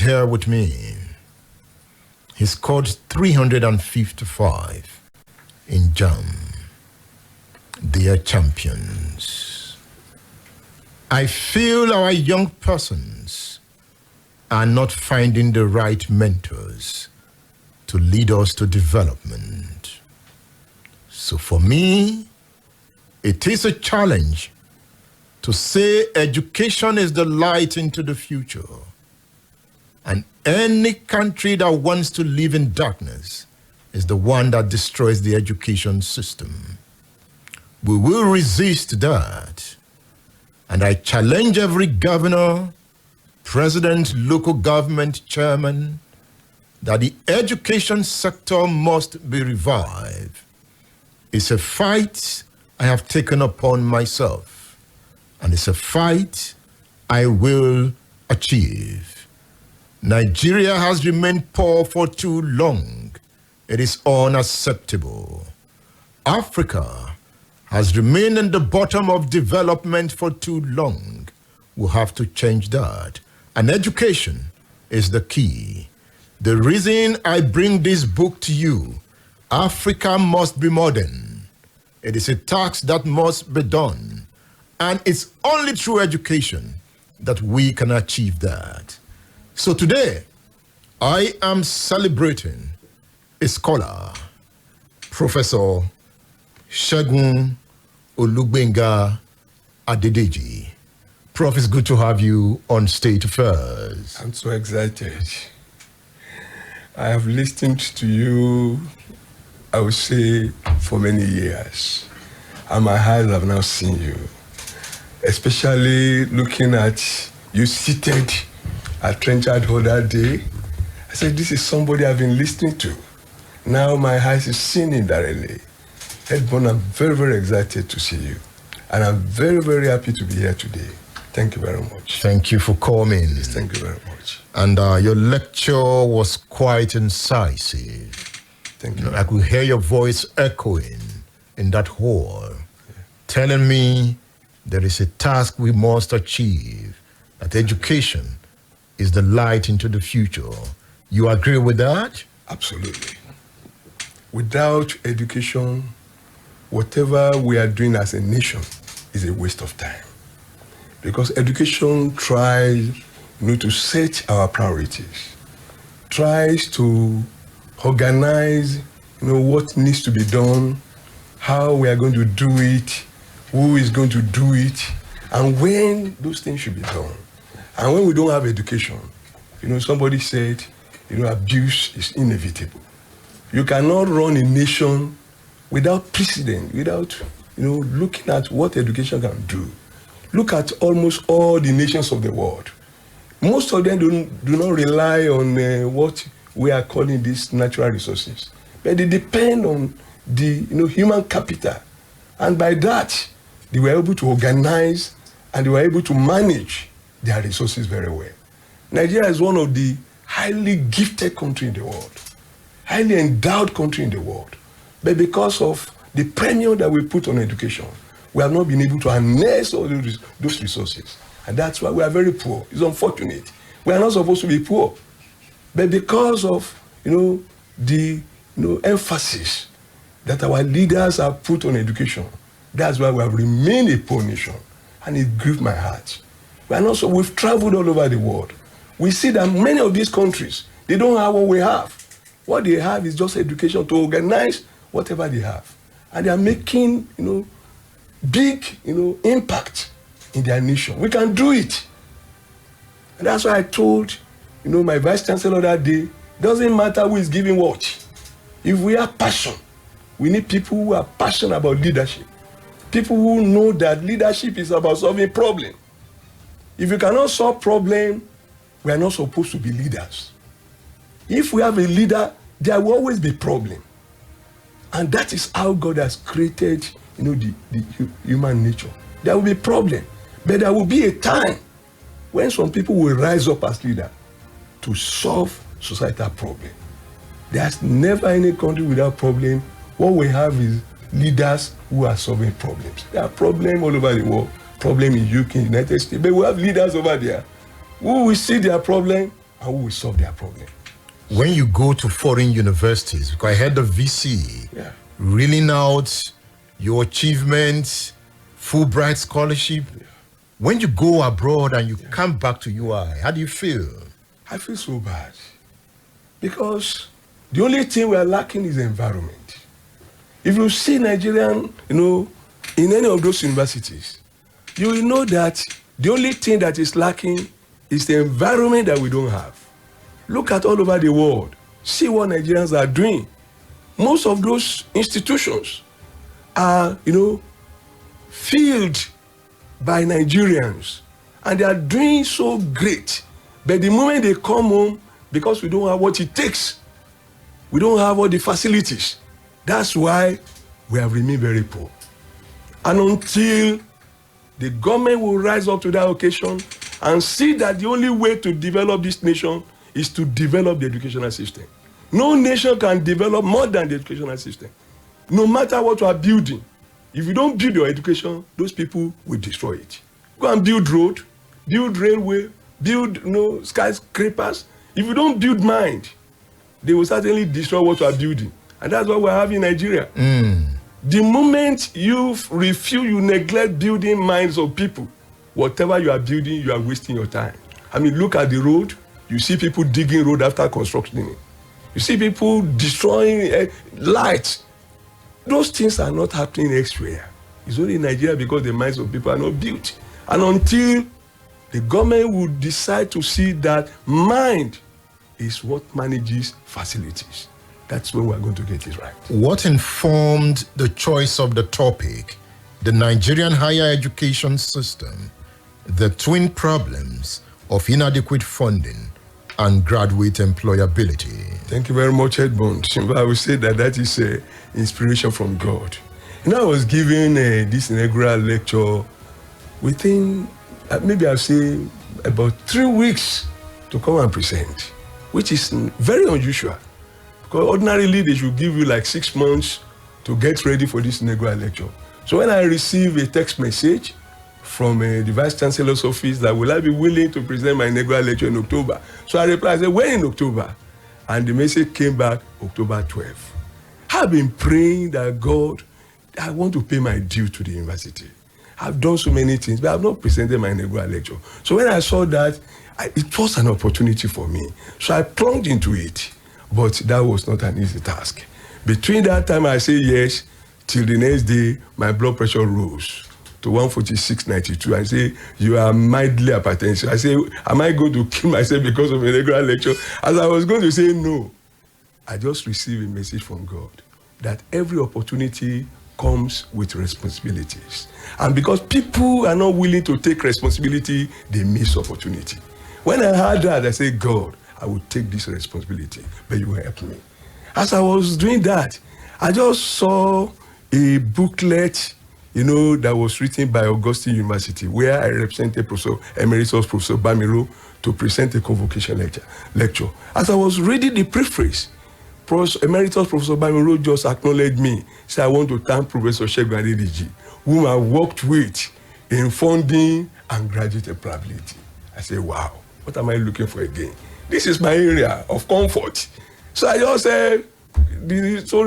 here with me. He scored 355 in JAM. They are champions. I feel our young persons are not finding the right mentors to lead us to development. So for me, it is a challenge to say education is the light into the future. And any country that wants to live in darkness is the one that destroys the education system. We will resist that. And I challenge every governor, president, local government chairman, that the education sector must be revived. It's a fight I have taken upon myself, and it's a fight I will achieve. Nigeria has remained poor for too long. It is unacceptable. Africa has remained in the bottom of development for too long. We'll have to change that. And education is the key. The reason I bring this book to you, Africa Must Be Modern. It is a task that must be done. And it's only through education that we can achieve that. So today, I am celebrating a scholar, Professor Segun Olugbenga Adedeji. Prof, it's good to have you on State Affairs. I'm so excited. I have listened to you, I would say, for many years. And my eyes have now seen you. Especially looking at you seated at Trenchard Hall that day. I said, this is somebody I've been listening to. Now my eyes is seeing him directly. Edmund, I'm very, very excited to see you. And I'm very, very happy to be here today. Thank you very much. Thank you for coming. Yes, thank you very much. And your lecture was quite incisive. Thank you. I could hear your voice echoing in that hall, telling me there is a task we must achieve, that education is the light into the future. You agree with that? Absolutely. Without education, whatever we are doing as a nation is a waste of time. Because education tries, to set our priorities, tries to organize, what needs to be done, how we are going to do it, who is going to do it, and when those things should be done. And when we don't have education, somebody said, abuse is inevitable. You cannot run a nation without precedent, without, looking at what education can do. Look at almost all the nations of the world. Most of them do not rely on what we are calling these natural resources, but they depend on the human capital. And by that, they were able to organize and they were able to manage their resources very well. Nigeria is one of the highly gifted countries in the world, highly endowed country in the world. But because of the premium that we put on education, we have not been able to harness all those resources. And that's why we are very poor. It's unfortunate. We are not supposed to be poor. But because of, the emphasis that our leaders have put on education, that's why we have remained a poor nation. And it grieved my heart. We've traveled all over the world. We see that many of these countries, they don't have what we have. What they have is just education to organize whatever they have. And they are making, big, impact in their nation. We can do it. And that's why I told, my vice chancellor that day, doesn't matter who is giving what. If we have passion, we need people who are passionate about leadership. People who know that leadership is about solving problems. If you cannot solve problems, we are not supposed to be leaders. If we have a leader, there will always be problem. And that is how God has created, the human nature. There will be problem, but there will be a time when some people will rise up as leader to solve societal problem. There's never any country without problem. What we have is leaders who are solving problems. There are problems all over the world, problem in UK, United States, but we have leaders over there who will see their problem and who will solve their problem. When you go to foreign universities, because I heard the VC reeling out your achievements, Fulbright scholarship. Yeah. When you go abroad and you come back to UI, how do you feel? I feel so bad. Because the only thing we are lacking is the environment. If you see Nigerian, in any of those universities, you will know that the only thing that is lacking is the environment that we don't have. Look at all over the world. See what Nigerians are doing. Most of those institutions are, filled by Nigerians. And they are doing so great. But the moment they come home, because we don't have what it takes, we don't have all the facilities. That's why we have remained very poor. And until the government will rise up to that occasion and see that the only way to develop this nation is to develop the educational system. No nation can develop more than the educational system. No matter what you are building, if you don't build your education, those people will destroy it. Go and build road, build railway, build skyscrapers. If you don't build mind, they will certainly destroy what you are building. And that's what we're having in Nigeria. The moment you refuse, you neglect building minds of people, whatever you are building, you are wasting your time. I mean, look at the road. You see people digging road after constructing it. You see people destroying lights. Those things are not happening elsewhere. It's only in Nigeria because the minds of people are not built. And until the government will decide to see that mind is what manages facilities, that's when we're going to get it right. What informed the choice of the topic, the Nigerian higher education system, the twin problems of inadequate funding and graduate employability? Thank you very much, Edmund. I would say that is inspiration from God. I was giving this inaugural lecture within, maybe I'll say, about 3 weeks to come and present, which is very unusual. Because ordinarily, they should give you like 6 months to get ready for this inaugural lecture. So when I received a text message from the Vice Chancellor's office that will I be willing to present my inaugural lecture in October? So I replied, I said, when in October? And the message came back October 12. I've been praying that God, I want to pay my due to the university. I've done so many things, but I've not presented my inaugural lecture. So when I saw that, it was an opportunity for me. So I plunged into it, but that was not an easy task. Between that time I said yes, till the next day, my blood pressure rose to 146/92. I say, you are mildly hypertensive. I say, am I going to kill myself because of an inaugural lecture? As I was going to say no, I just received a message from God that every opportunity comes with responsibilities. And because people are not willing to take responsibility, they miss opportunity. When I heard that, I said, God, I will take this responsibility, but you will help me. As I was doing that, I just saw a booklet, that was written by Augustine University, where I represented Professor Emeritus Professor Bamiro to present a convocation lecture. As I was reading the preface, Emeritus Professor Bamiro just acknowledged me. Said, I want to thank Professor Shegun Adediji, whom I worked with in funding and graduate employability. I said, wow, what am I looking for again? This is my area of comfort. So I just said, sorry.